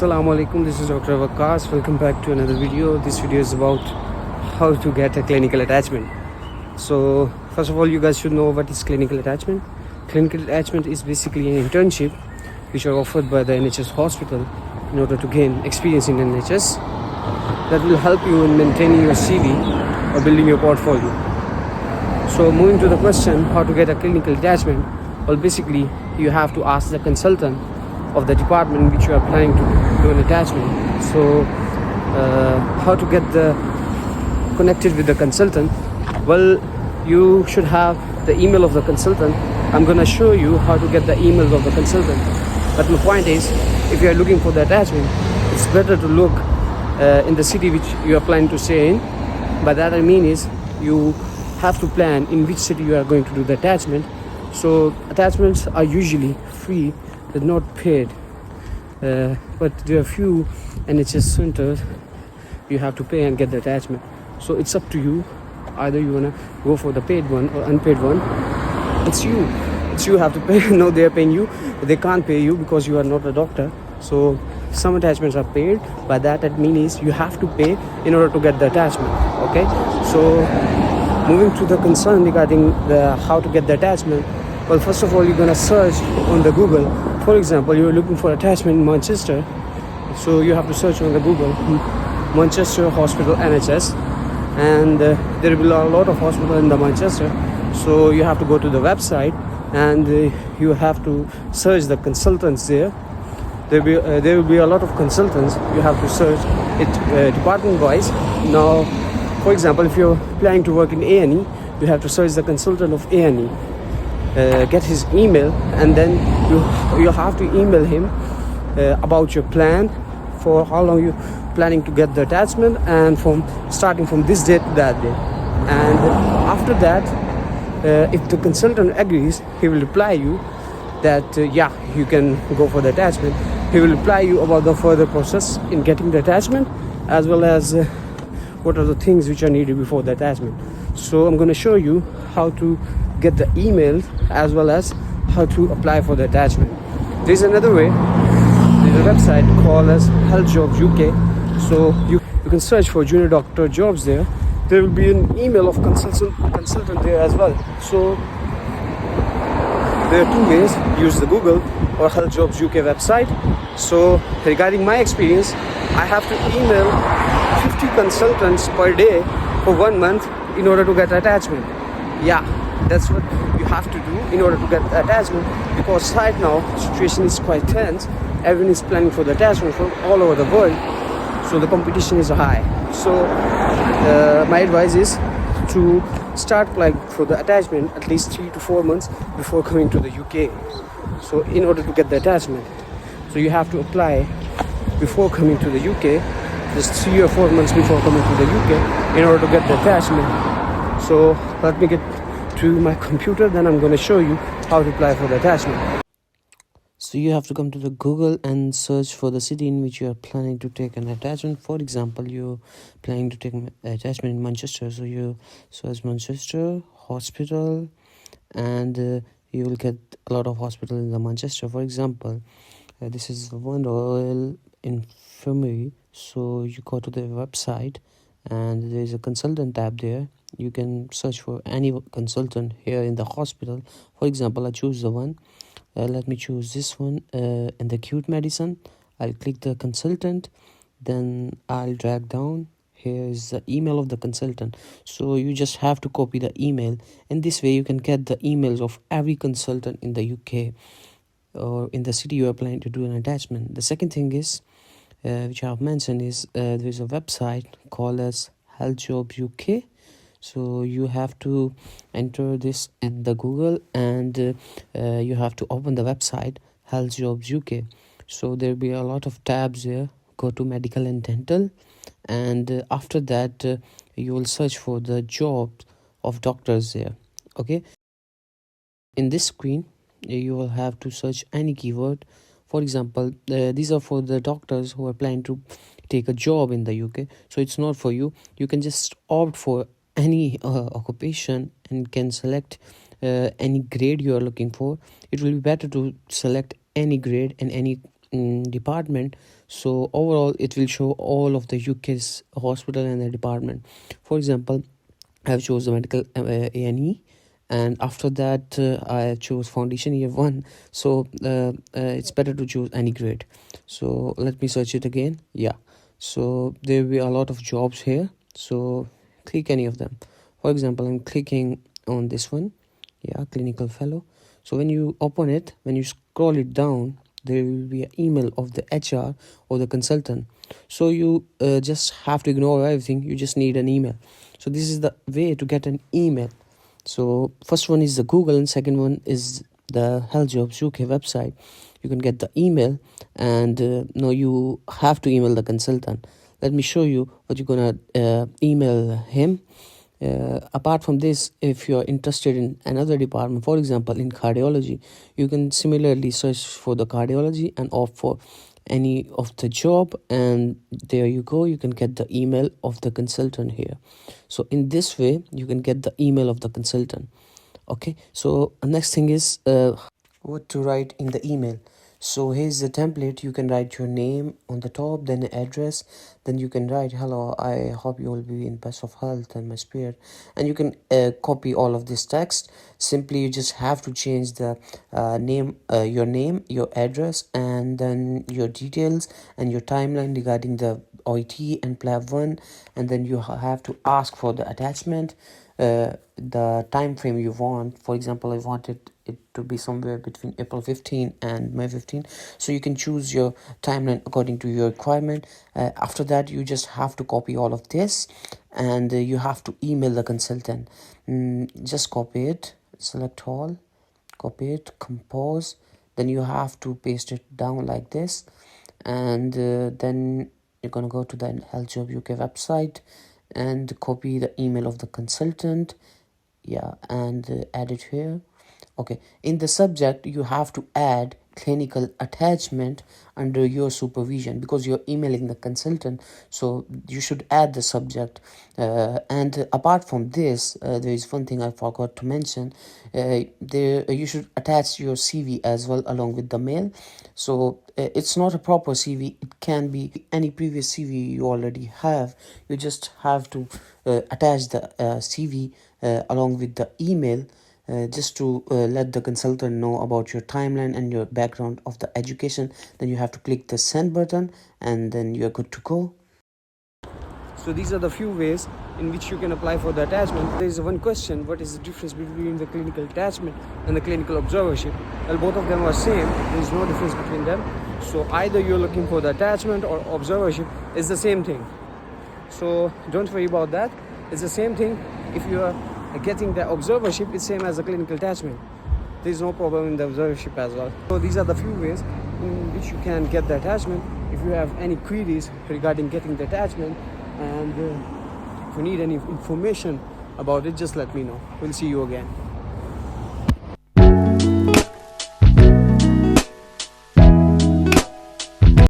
Assalamu alaikum, this is Dr. Waqas. Welcome back to another video. This video is about how to get a clinical attachment. So first of all, you guys should know what is clinical attachment. Clinical attachment is basically an internship which are offered by the NHS hospital in order to gain experience in NHS that will help you in maintaining your CV or building your portfolio. So moving to the question, how to get a clinical attachment. Well, basically you have to ask the consultant of the department which you are planning to do an attachment. So how to get connected with the consultant? Well, you should have the email of the consultant. I'm gonna show you how to get the emails of the consultant. But my point is, if you are looking for the attachment, it's better to look in the city which you are planning to stay in. By that I mean is, you have to plan in which city you are going to do the attachment. So attachments are usually free, they're not paid, but there are few NHS centers you have to pay and get the attachment. So it's up to you, either you wanna go for the paid one or unpaid one. It's you have to pay. No, they are paying you, but they can't pay you because you are not a doctor. So some attachments are paid. By that means you have to pay in order to get the attachment. Okay, so moving to the concern regarding how to get the attachment. Well, first of all, you're gonna search on the Google. For example, you're looking for attachment in Manchester, so you have to search on the Google Manchester Hospital NHS, and there will be a lot of hospitals in the Manchester. So you have to go to the website and you have to search the consultants there. There will be a lot of consultants. You have to search it department wise. Now, for example, if you're planning to work in A&E, you have to search the consultant of A&E. Get his email, and then you have to email him about your plan, for how long you planning to get the attachment, and starting from this date to that day. And after that, if the consultant agrees, he will reply you that yeah, you can go for the attachment. He will reply you about the further process in getting the attachment, as well as what are the things which are needed before the attachment. So I'm going to show you how to get the email as well as how to apply for the attachment. There's another way. There's a website called as Health Jobs UK. So you can search for junior doctor jobs there. There will be an email of consultant there as well. So there are two ways. Use the Google or Health Jobs UK website. So regarding my experience, I have to email 50 consultants per day for 1 month in order to get attachment. Yeah, that's what you have to do in order to get the attachment, because right now situation is quite tense. Everyone is planning for the attachment from all over the world, so the competition is high. So my advice is to start applying for the attachment at least 3 to 4 months before coming to the UK. So in order to get the attachment, so you have to apply before coming to the UK, just 3 or 4 months before coming to the UK, in order to get the attachment. So let me get to my computer, then I'm going to show you how to apply for the attachment. So you have to come to the Google and search for the city in which you are planning to take an attachment. For example, you're planning to take an attachment in Manchester, so you search Manchester Hospital, and you will get a lot of hospitals in the Manchester. For example, this is the one Royal Infirmary. So you go to the website and there is a consultant tab there. You can search for any consultant here in the hospital. For example, I choose the one. Let me choose this one in the acute medicine. I'll click the consultant, then I'll drag down. Here is the email of the consultant. So you just have to copy the email, and this way you can get the emails of every consultant in the UK or in the city you are planning to do an attachment. The second thing is, which I have mentioned, is there is a website called as Health Jobs UK. So you have to enter this in the Google, and you have to open the website Health Jobs UK. So there will be a lot of tabs there. Go to medical and dental, and after that you will search for the jobs of doctors there. Okay, in this screen you will have to search any keyword. For example, these are for the doctors who are planning to take a job in the UK. So it's not for you. You can just opt for any occupation and can select any grade you are looking for. It will be better to select any grade and any department. So overall it will show all of the UK's hospital and the department. For example, I have chose the medical A&E, and after that I chose foundation year 1. So it's better to choose any grade. So let me search it again. Yeah, so there will be a lot of jobs here, so click any of them. For example, I'm clicking on this one. Yeah, clinical fellow. So when you open it, when you scroll it down, there will be an email of the HR or the consultant. So you just have to ignore everything. You just need an email. So this is the way to get an email. So first one is the Google, and second one is the Health Jobs UK website. You can get the email, and no, you have to email the consultant. Let me show you what you're gonna email him. Apart from this, if you're interested in another department, for example in cardiology, you can similarly search for the cardiology and opt for any of the job, and there you go, you can get the email of the consultant here. So in this way you can get the email of the consultant. Okay, so next thing is what to write in the email. So here's the template. You can write your name on the top, then the address, then you can write, hello, I hope you will be in best of health and my spirit, and you can copy all of this text. Simply you just have to change the name, your address, and then your details and your timeline regarding the OIT and PLAB 1, and then you have to ask for the attachment, the time frame you want. For example, I wanted it to be somewhere between April 15 and May 15, so you can choose your timeline according to your requirement. After that, you just have to copy all of this, and you have to email the consultant. Just copy it, select all, copy it, compose, then you have to paste it down like this, and then you're gonna go to the Health Job UK website and copy the email of the consultant. Yeah, and add it here. Okay, in the subject you have to add clinical attachment under your supervision, because you're emailing the consultant, so you should add the subject. And apart from this, there is one thing I forgot to mention. There you should attach your CV as well along with the mail. So it's not a proper CV, it can be any previous CV you already have. You just have to attach the CV along with the email, just to let the consultant know about your timeline and your background of the education. Then you have to click the send button, and then you're good to go. So these are the few ways in which you can apply for the attachment. There is one question: what is the difference between the clinical attachment and the clinical observership? Well, both of them are same. There is no difference between them. So either you're looking for the attachment or observership, is the same thing. So don't worry about that. It's the same thing. If you are getting the observership, it's same as the clinical attachment. There is no problem in the observership as well. So these are the few ways in which you can get the attachment. If you have any queries regarding getting the attachment, and if you need any information about it, just let me know. We'll see you again.